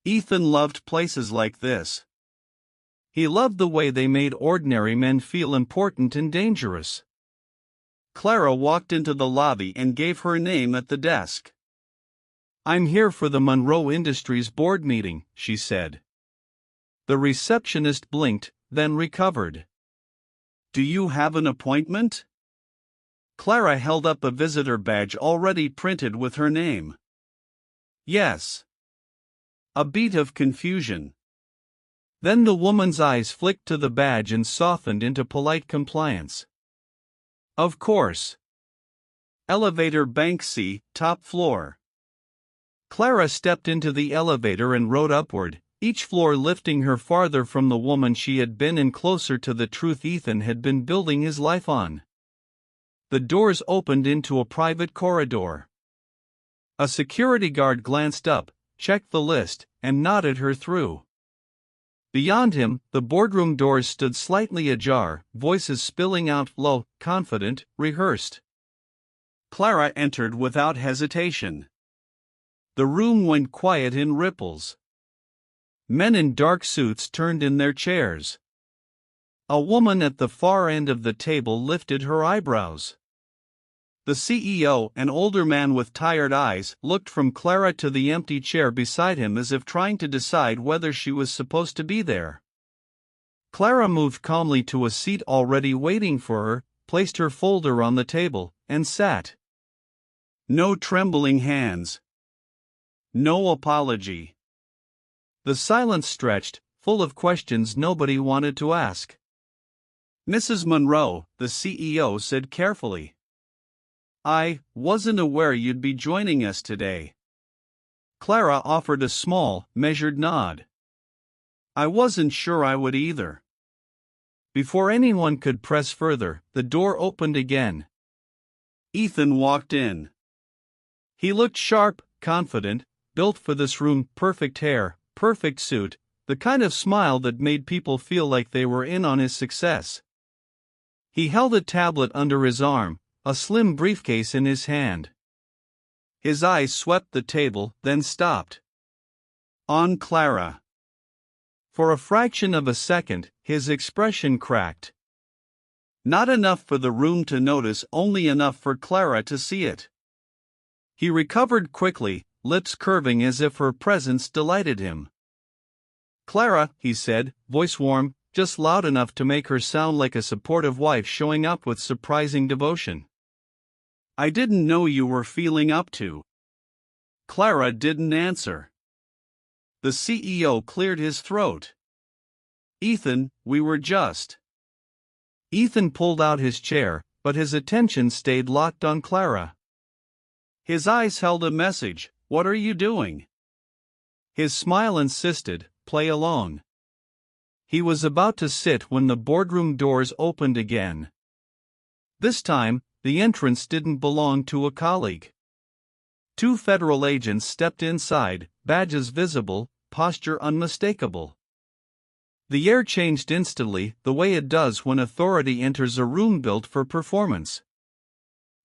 S1: Ethan loved places like this. He loved the way they made ordinary men feel important and dangerous. Clara walked into the lobby and gave her name at the desk. "I'm here for the Monroe Industries board meeting," she said. The receptionist blinked, then recovered. "Do you have an appointment?" Clara held up a visitor badge already printed with her name. "Yes." A beat of confusion. Then the woman's eyes flicked to the badge and softened into polite compliance. "Of course. Elevator bank C, top floor." Clara stepped into the elevator and rode upward, each floor lifting her farther from the woman she had been and closer to the truth Ethan had been building his life on. The doors opened into a private corridor. A security guard glanced up, checked the list, and nodded her through. Beyond him, the boardroom doors stood slightly ajar, voices spilling out low, confident, rehearsed. Clara entered without hesitation. The room went quiet in ripples. Men in dark suits turned in their chairs. A woman at the far end of the table lifted her eyebrows. The CEO, an older man with tired eyes, looked from Clara to the empty chair beside him as if trying to decide whether she was supposed to be there. Clara moved calmly to a seat already waiting for her, placed her folder on the table, and sat. No trembling hands. No apology. The silence stretched, full of questions nobody wanted to ask. "Mrs. Monroe," the CEO said carefully. "I wasn't aware you'd be joining us today." Clara offered a small, measured nod. "I wasn't sure I would either." Before anyone could press further, the door opened again. Ethan walked in. He looked sharp, confident, built for this room, perfect hair, perfect suit, the kind of smile that made people feel like they were in on his success. He held a tablet under his arm, a slim briefcase in his hand. His eyes swept the table, then stopped. On Clara. For a fraction of a second, his expression cracked. Not enough for the room to notice, only enough for Clara to see it. He recovered quickly, lips curving as if her presence delighted him. "Clara," he said, voice warm, just loud enough to make her sound like a supportive wife showing up with surprising devotion. "I didn't know you were feeling up to." Clara didn't answer. The CEO cleared his throat. "Ethan, we were just." Ethan pulled out his chair, but his attention stayed locked on Clara. His eyes held a message. What are you doing? His smile insisted, play along. He was about to sit when the boardroom doors opened again. This time, the entrance didn't belong to a colleague. 2 federal agents stepped inside, badges visible, posture unmistakable. The air changed instantly, the way it does when authority enters a room built for performance.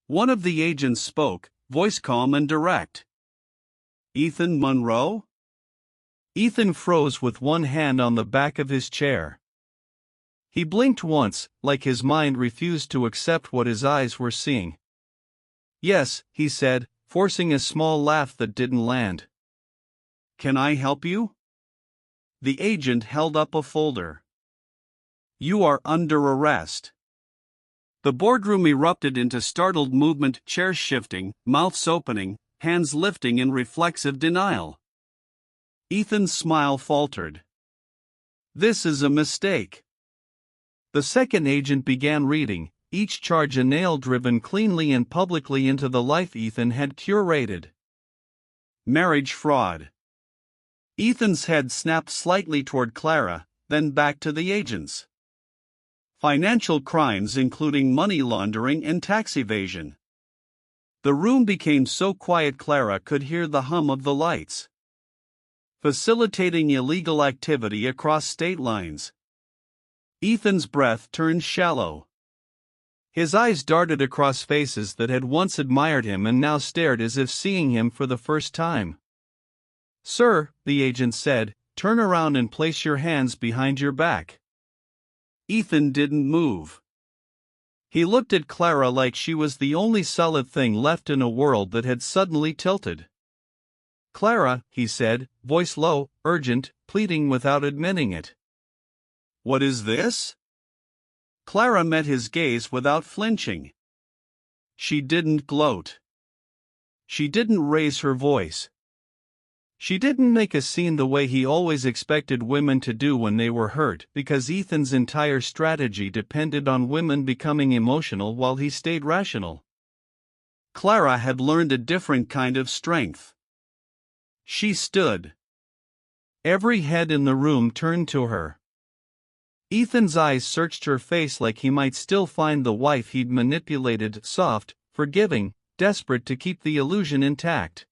S1: One of the agents spoke, voice calm and direct. Ethan Monroe? Ethan froze with one hand on the back of his chair. He blinked once, like his mind refused to accept what his eyes were seeing. Yes, he said, forcing a small laugh that didn't land. Can I help you? The agent held up a folder. You are under arrest. The boardroom erupted into startled movement, chairs shifting, mouths opening, hands lifting in reflexive denial. Ethan's smile faltered. This is a mistake. The second agent began reading, each charge a nail driven cleanly and publicly into the life Ethan had curated. Marriage fraud. Ethan's head snapped slightly toward Clara, then back to the agents. Financial crimes including money laundering and tax evasion. The room became so quiet Clara could hear the hum of the lights. Facilitating illegal activity across state lines. Ethan's breath turned shallow. His eyes darted across faces that had once admired him and now stared as if seeing him for the first time. Sir, the agent said, turn around and place your hands behind your back. Ethan didn't move. He looked at Clara like she was the only solid thing left in a world that had suddenly tilted. Clara, he said, voice low, urgent, pleading without admitting it. What is this? Clara met his gaze without flinching. She didn't gloat. She didn't raise her voice. She didn't make a scene the way he always expected women to do when they were hurt, because Ethan's entire strategy depended on women becoming emotional while he stayed rational. Clara had learned a different kind of strength. She stood. Every head in the room turned to her. Ethan's eyes searched her face like he might still find the wife he'd manipulated, soft, forgiving, desperate to keep the illusion intact.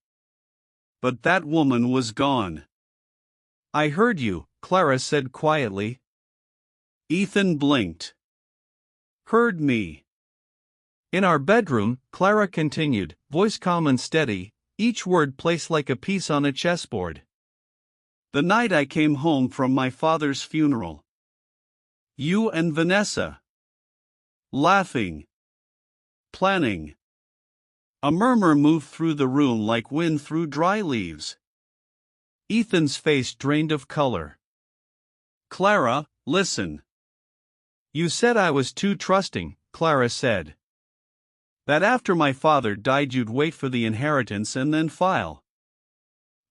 S1: But that woman was gone. I heard you, Clara said quietly. Ethan blinked. Heard me. In our bedroom, Clara continued, voice calm and steady, each word placed like a piece on a chessboard. The night I came home from my father's funeral. You and Vanessa. Laughing. Planning. A murmur moved through the room like wind through dry leaves. Ethan's face drained of color. Clara, listen. You said I was too trusting, Clara said. That after my father died you'd wait for the inheritance and then file.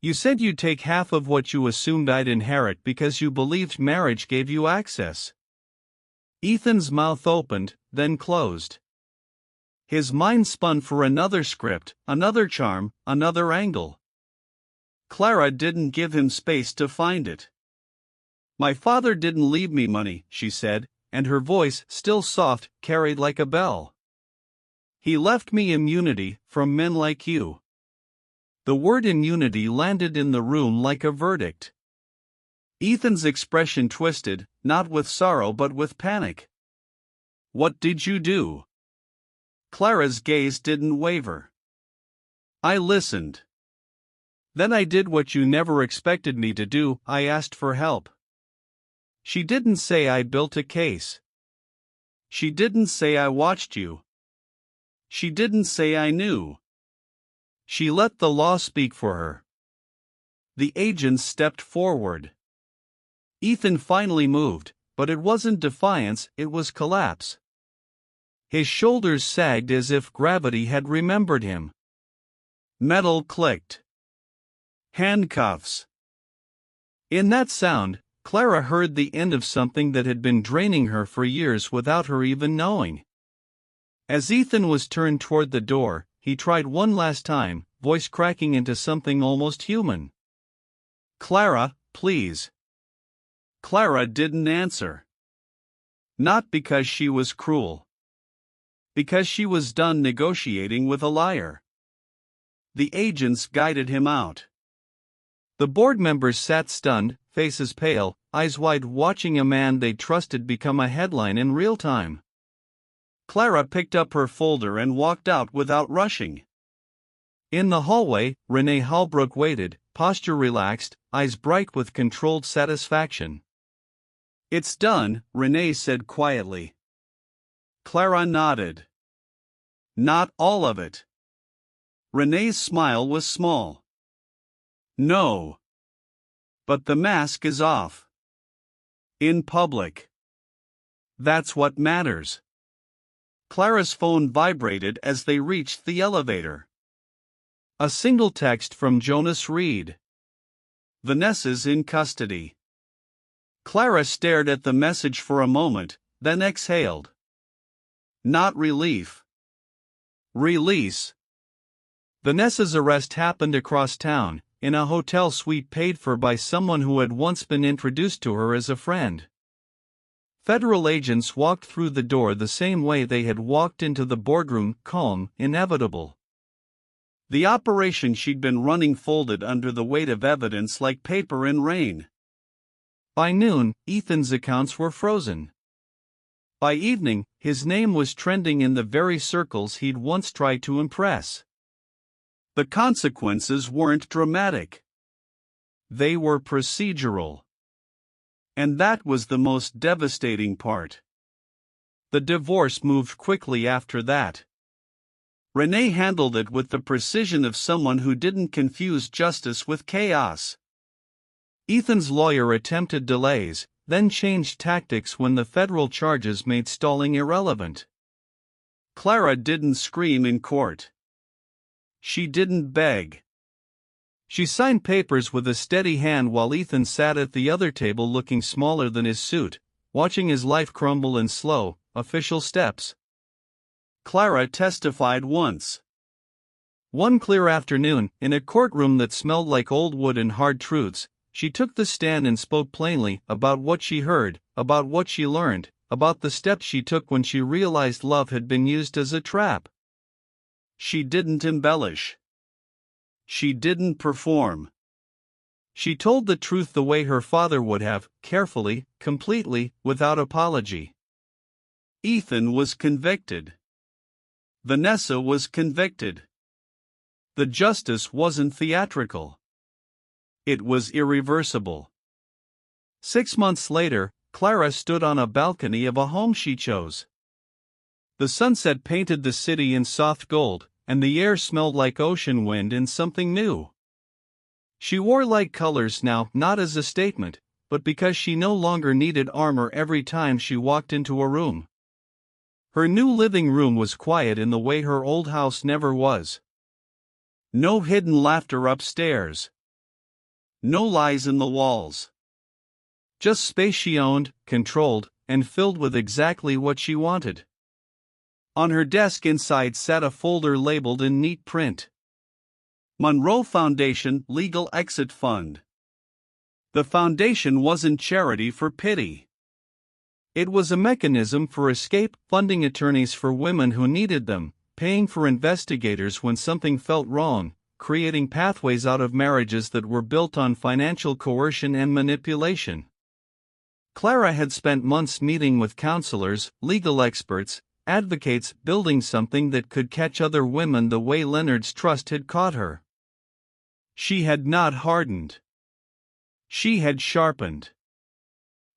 S1: You said you'd take half of what you assumed I'd inherit because you believed marriage gave you access. Ethan's mouth opened, then closed. His mind spun for another script, another charm, another angle. Clara didn't give him space to find it. My father didn't leave me money, she said, and her voice, still soft, carried like a bell. He left me immunity from men like you. The word immunity landed in the room like a verdict. Ethan's expression twisted, not with sorrow but with panic. What did you do? Clara's gaze didn't waver. I listened. Then I did what you never expected me to do, I asked for help. She didn't say I built a case. She didn't say I watched you. She didn't say I knew. She let the law speak for her. The agents stepped forward. Ethan finally moved, but it wasn't defiance, it was collapse. His shoulders sagged as if gravity had remembered him. Metal clicked. Handcuffs. In that sound, Clara heard the end of something that had been draining her for years without her even knowing. As Ethan was turned toward the door, he tried one last time, voice cracking into something almost human. "Clara, please." Clara didn't answer. Not because she was cruel. Because she was done negotiating with a liar. The agents guided him out. The board members sat stunned, faces pale, eyes wide, watching a man they trusted become a headline in real time. Clara picked up her folder and walked out without rushing. In the hallway, Renee Holbrook waited, posture relaxed, eyes bright with controlled satisfaction. "It's done," Renee said quietly. Clara nodded. "Not all of it." Renee's smile was small. "No. But the mask is off. In public. That's what matters." Clara's phone vibrated as they reached the elevator. A single text from Jonas Reed. "Vanessa's in custody." Clara stared at the message for a moment, then exhaled. Not relief. Release. Vanessa's arrest happened across town, in a hotel suite paid for by someone who had once been introduced to her as a friend. Federal agents walked through the door the same way they had walked into the boardroom, calm, inevitable. The operation she'd been running folded under the weight of evidence like paper in rain. By noon, Ethan's accounts were frozen. By evening, his name was trending in the very circles he'd once tried to impress. The consequences weren't dramatic. They were procedural. And that was the most devastating part. The divorce moved quickly after that. Renee handled it with the precision of someone who didn't confuse justice with chaos. Ethan's lawyer attempted delays, then changed tactics when the federal charges made stalling irrelevant. Clara didn't scream in court. She didn't beg. She signed papers with a steady hand while Ethan sat at the other table looking smaller than his suit, watching his life crumble in slow, official steps. Clara testified once. One clear afternoon, in a courtroom that smelled like old wood and hard truths, she took the stand and spoke plainly about what she heard, about what she learned, about the steps she took when she realized love had been used as a trap. She didn't embellish. She didn't perform. She told the truth the way her father would have, carefully, completely, without apology. Ethan was convicted. Vanessa was convicted. The justice wasn't theatrical. It was irreversible. 6 months later, Clara stood on a balcony of a home she chose. The sunset painted the city in soft gold, and the air smelled like ocean wind and something new. She wore light colors now, not as a statement, but because she no longer needed armor every time she walked into a room. Her new living room was quiet in the way her old house never was. No hidden laughter upstairs. No lies in the walls. Just space she owned, controlled, and filled with exactly what she wanted. On her desk inside sat a folder labeled in neat print. Monroe Foundation Legal Exit Fund. The foundation wasn't charity for pity. It was a mechanism for escape, funding attorneys for women who needed them, paying for investigators when something felt wrong, creating pathways out of marriages that were built on financial coercion and manipulation. Clara had spent months meeting with counselors, legal experts, advocates, building something that could catch other women the way Leonard's trust had caught her. She had not hardened. She had sharpened.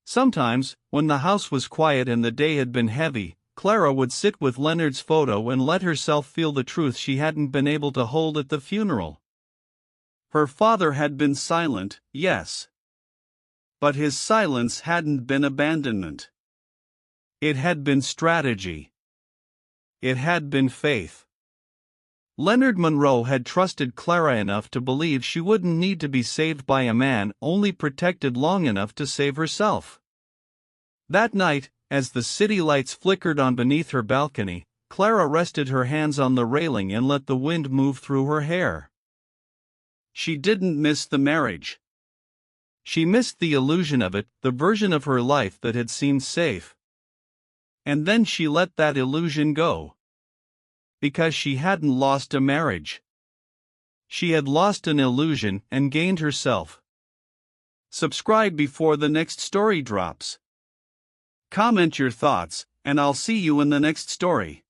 S1: Sometimes, when the house was quiet and the day had been heavy, Clara would sit with Leonard's photo and let herself feel the truth she hadn't been able to hold at the funeral. Her father had been silent, yes. But his silence hadn't been abandonment. It had been strategy. It had been faith. Leonard Monroe had trusted Clara enough to believe she wouldn't need to be saved by a man only protected long enough to save herself. That night, as the city lights flickered on beneath her balcony, Clara rested her hands on the railing and let the wind move through her hair. She didn't miss the marriage. She missed the illusion of it, the version of her life that had seemed safe. And then she let that illusion go. Because she hadn't lost a marriage. She had lost an illusion and gained herself. Subscribe before the next story drops. Comment your thoughts, and I'll see you in the next story.